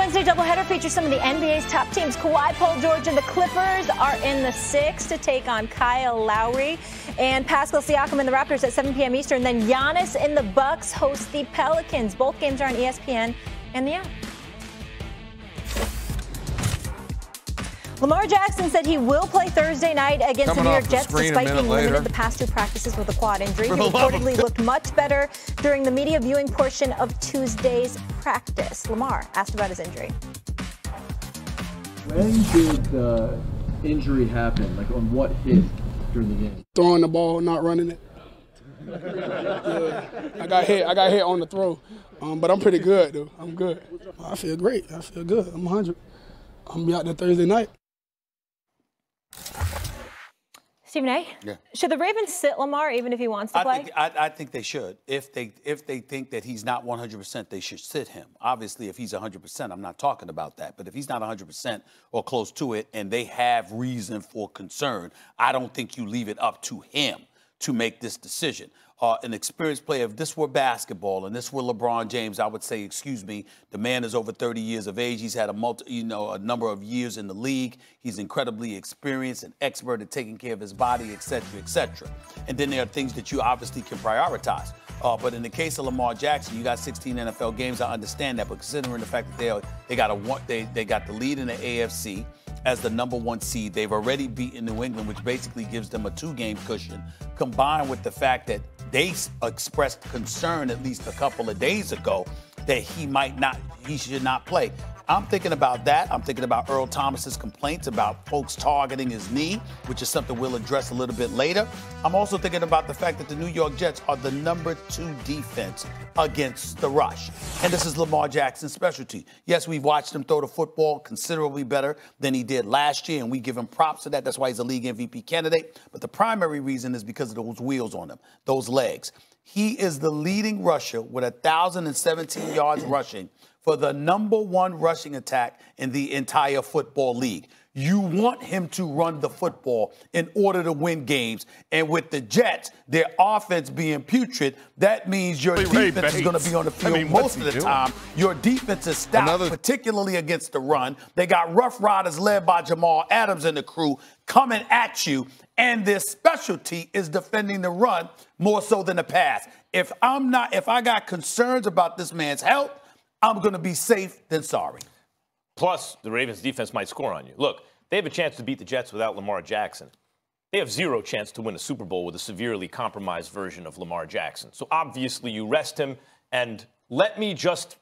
Wednesday doubleheader features some of the NBA's top teams. Kawhi, Paul George, and the Clippers are in the 6 to take on Kyle Lowry and Pascal Siakam and the Raptors at 7 p.m. Eastern. Then Giannis and the Bucks host the Pelicans. Both games are on ESPN and the app. Lamar Jackson said he will play Thursday night against the New York Jets despite being limited the past 2 practices with a quad injury. He reportedly looked much better during the media viewing portion of Tuesday's practice. Lamar asked about his injury. When did the injury happen? Like on what hit during the game? Throwing the ball, not running it. Yeah, I got hit on the throw, but I'm pretty good, though. I'm good. I feel great. I feel good. I'm 100. I'm gonna be out there Thursday night. Stephen A. Yeah. Should the Ravens sit Lamar even if he wants to play? I think they should. If they think that he's not 100%, they should sit him. Obviously, if he's 100%, I'm not talking about that. But if he's not 100% or close to it, and they have reason for concern, I don't think you leave it up to him to make this decision. An experienced player, if this were basketball and this were LeBron James, I would say, excuse me, the man is over 30 years of age. He's had a number of years in the league. He's incredibly experienced and expert at taking care of his body, et cetera, et cetera. And then there are things that you obviously can prioritize. But in the case of Lamar Jackson, you got 16 NFL games. I understand that, but considering the fact that they got the lead in the AFC as the #1 seed, they've already beaten New England, which basically gives them a 2-game cushion, combined with the fact that they expressed concern at least a couple of days ago that he should not play. I'm thinking about that. I'm thinking about Earl Thomas's complaints about folks targeting his knee, which is something we'll address a little bit later. I'm also thinking about the fact that the New York Jets are the #2 defense against the rush. And this is Lamar Jackson's specialty. Yes, we've watched him throw the football considerably better than he did last year, and we give him props for that. That's why he's a league MVP candidate. But the primary reason is because of those wheels on him, those legs. He is the leading rusher with 1,017 yards rushing for the #1 rushing attack in the entire football league. You want him to run the football in order to win games. And with the Jets, their offense being putrid, that means your defense is going to be on the field most of the time. Your defense is stout, particularly against the run. They got Rough Riders led by Jamal Adams and the crew coming at you. And their specialty is defending the run more so than the pass. If I got concerns about this man's health, I'm going to be safe than sorry. Plus, the Ravens defense might score on you. Look, they have a chance to beat the Jets without Lamar Jackson. They have 0 chance to win a Super Bowl with a severely compromised version of Lamar Jackson. So obviously you rest him, and let me just,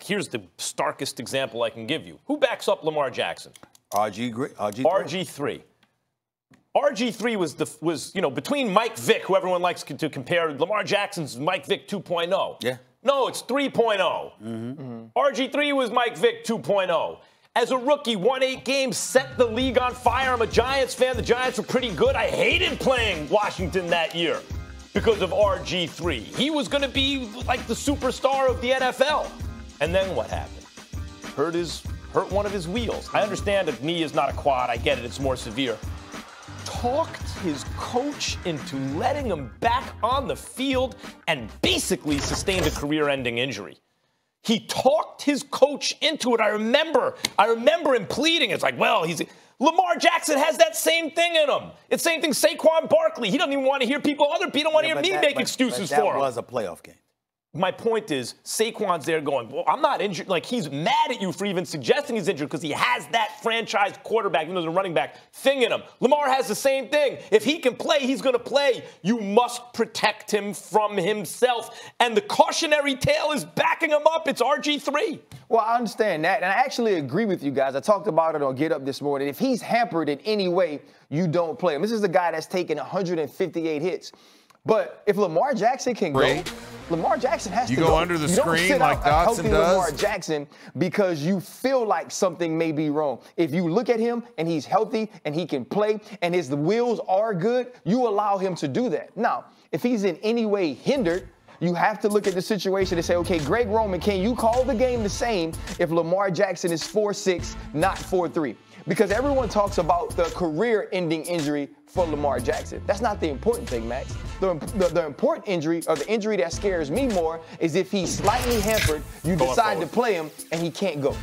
here's the starkest example I can give you. Who backs up Lamar Jackson? RG3. RG3 was between Mike Vick, who everyone likes to compare, Lamar Jackson's Mike Vick 2.0. Yeah. No, it's 3.0. RG3 was Mike Vick 2.0. As a rookie, won 8 games, set the league on fire. I'm a Giants fan. The Giants were pretty good. I hated playing Washington that year because of RG3. He was going to be like the superstar of the NFL. And then what happened? Hurt one of his wheels. I understand that knee is not a quad. I get it. It's more severe. Talked his coach into letting him back on the field and basically sustained a career-ending injury. He talked his coach into it. I remember him pleading. It's like, well, Lamar Jackson has that same thing in him. It's the same thing Saquon Barkley. He doesn't even want to hear other people don't want to hear me make excuses for him. That was a playoff game. My point is, Saquon's there going, well, I'm not injured. Like, he's mad at you for even suggesting he's injured because he has that franchise quarterback, even though he's a running back, thing in him. Lamar has the same thing. If he can play, he's going to play. You must protect him from himself. And the cautionary tale is backing him up. It's RG3. Well, I understand that, and I actually agree with you guys. I talked about it on Get Up this morning. If he's hampered in any way, you don't play him. This is a guy that's taken 158 hits. But if Lamar Jackson can go, Lamar Jackson has to go. You go under the screen like Dotson does. Lamar Jackson because you feel like something may be wrong. If you look at him and he's healthy and he can play and his wheels are good, you allow him to do that. Now, if he's in any way hindered, you have to look at the situation and say, okay, Greg Roman, can you call the game the same if Lamar Jackson is 4'6", not 4'3"? Because everyone talks about the career-ending injury for Lamar Jackson. That's not the important thing, Max. The important injury, or the injury that scares me more, is if he's slightly hampered, you decide to play him, and he can't go.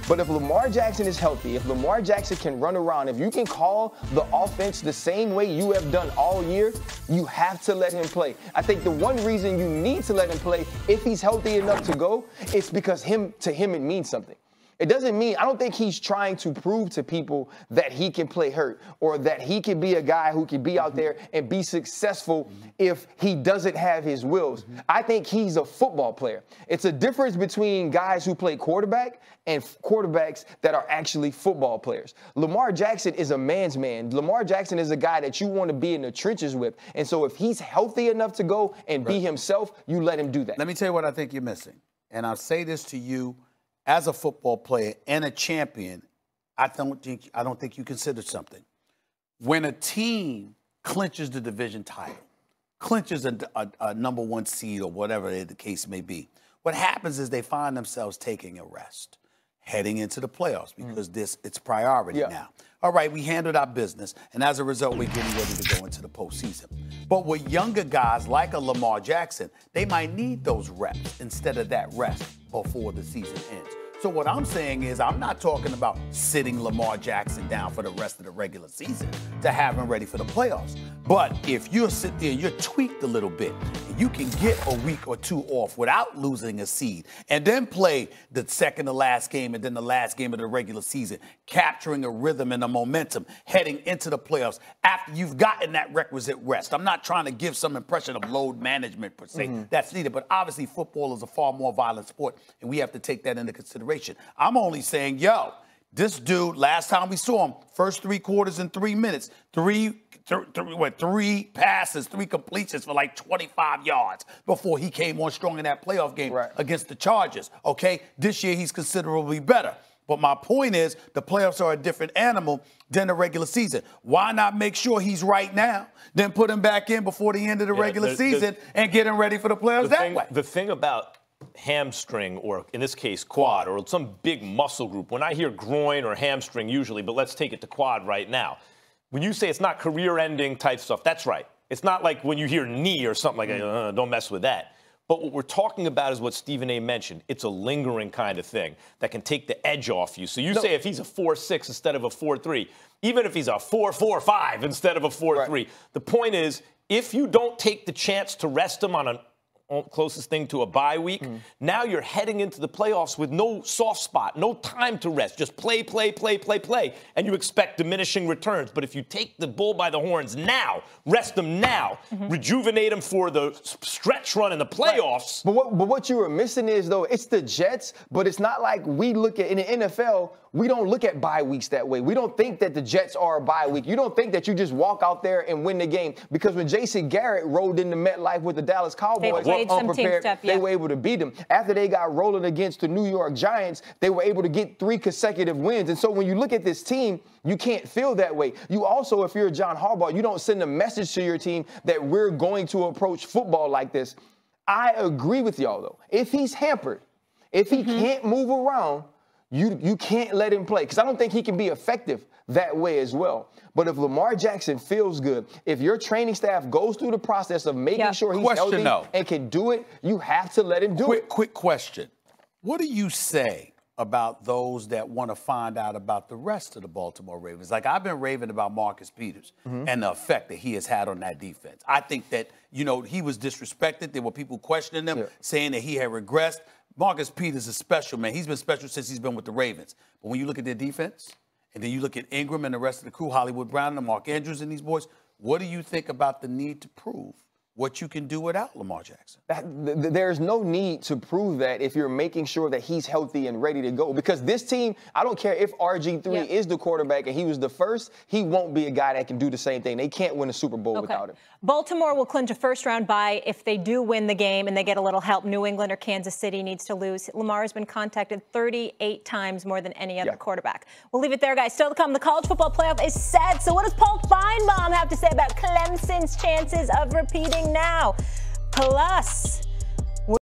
But if Lamar Jackson is healthy, if Lamar Jackson can run around, if you can call the offense the same way you have done all year, you have to let him play. I think the one reason you need to let him play, if he's healthy enough to go, it's because to him it means something. It doesn't mean, I don't think he's trying to prove to people that he can play hurt or that he can be a guy who can be out there and be successful if he doesn't have his wills. I think he's a football player. It's a difference between guys who play quarterback and quarterbacks that are actually football players. Lamar Jackson is a man's man. Lamar Jackson is a guy that you want to be in the trenches with. And so if he's healthy enough to go and be himself, you let him do that. Let me tell you what I think you're missing. And I'll say this to you as a football player and a champion. I don't think you consider something. When a team clinches the division title, clinches a #1 seed or whatever the case may be, what happens is they find themselves taking a rest, heading into the playoffs because it's priority now. All right, we handled our business, and as a result, we're getting ready to go into the postseason. But with younger guys like a Lamar Jackson, they might need those reps instead of that rest before the season ends. So what I'm saying is I'm not talking about sitting Lamar Jackson down for the rest of the regular season to have him ready for the playoffs. But if you sit there and you're tweaked a little bit, and you can get a week or two off without losing a seed and then play the second to last game and then the last game of the regular season, capturing a rhythm and a momentum heading into the playoffs after you've gotten that requisite rest. I'm not trying to give some impression of load management per se. That's needed, but obviously football is a far more violent sport, and we have to take that into consideration. I'm only saying, this dude, last time we saw him, first 3 quarters in 3 minutes, three passes, 3 completions for like 25 yards before he came on strong in that playoff game against the Chargers, okay? This year he's considerably better. But my point is the playoffs are a different animal than the regular season. Why not make sure he's right now, then put him back in before the end of the regular season and get him ready for the playoffs that way? The thing about hamstring, or in this case quad, or some big muscle group, when I hear groin or hamstring usually, but let's take it to quad right now. When you say it's not career-ending type stuff, that's right. It's not like when you hear knee or something like that, don't mess with that. But what we're talking about is what Stephen A. mentioned. It's a lingering kind of thing that can take the edge off you. So you say if he's a 4.6 instead of a 4.3, even if he's a 4.45 instead of a 4.3, the point is, if you don't take the chance to rest him on an closest thing to a bye week, now you're heading into the playoffs with no soft spot, no time to rest. Just play, and you expect diminishing returns. But if you take the bull by the horns now, rest them now, rejuvenate them for the stretch run in the playoffs. But what you were missing is, though, it's the Jets, but it's not like we look at, in the NFL, we don't look at bye weeks that way. We don't think that the Jets are a bye week. You don't think that you just walk out there and win the game. Because when Jason Garrett rolled into MetLife with the Dallas Cowboys, they were able to beat them. After they got rolling against the New York Giants, they were able to get 3 consecutive wins. And so when you look at this team, you can't feel that way. You also, if you're John Harbaugh, you don't send a message to your team that we're going to approach football like this. I agree with y'all, though. If he's hampered, if he can't move around, you can't let him play, because I don't think he can be effective that way as well. But if Lamar Jackson feels good, if your training staff goes through the process of making sure he's healthy and can do it, you have to let him do it. Quick question. What do you say about those that want to find out about the rest of the Baltimore Ravens? Like, I've been raving about Marcus Peters and the effect that he has had on that defense. I think that, he was disrespected. There were people questioning him, saying that he had regressed. Marcus Peters is special, man. He's been special since he's been with the Ravens. But when you look at their defense, and then you look at Ingram and the rest of the crew, Hollywood Brown and Mark Andrews and these boys, what do you think about the need to prove what you can do without Lamar Jackson? There's no need to prove that if you're making sure that he's healthy and ready to go. Because this team, I don't care if RG3 is the quarterback and he was the first, he won't be a guy that can do the same thing. They can't win a Super Bowl without him. Baltimore will clinch a first-round bye if they do win the game and they get a little help. New England or Kansas City needs to lose. Lamar has been contacted 38 times more than any other quarterback. We'll leave it there, guys. Still to come, the college football playoff is set. So what does Paul Feinbaum have to say about Clemson's chances of repeating now? Plus,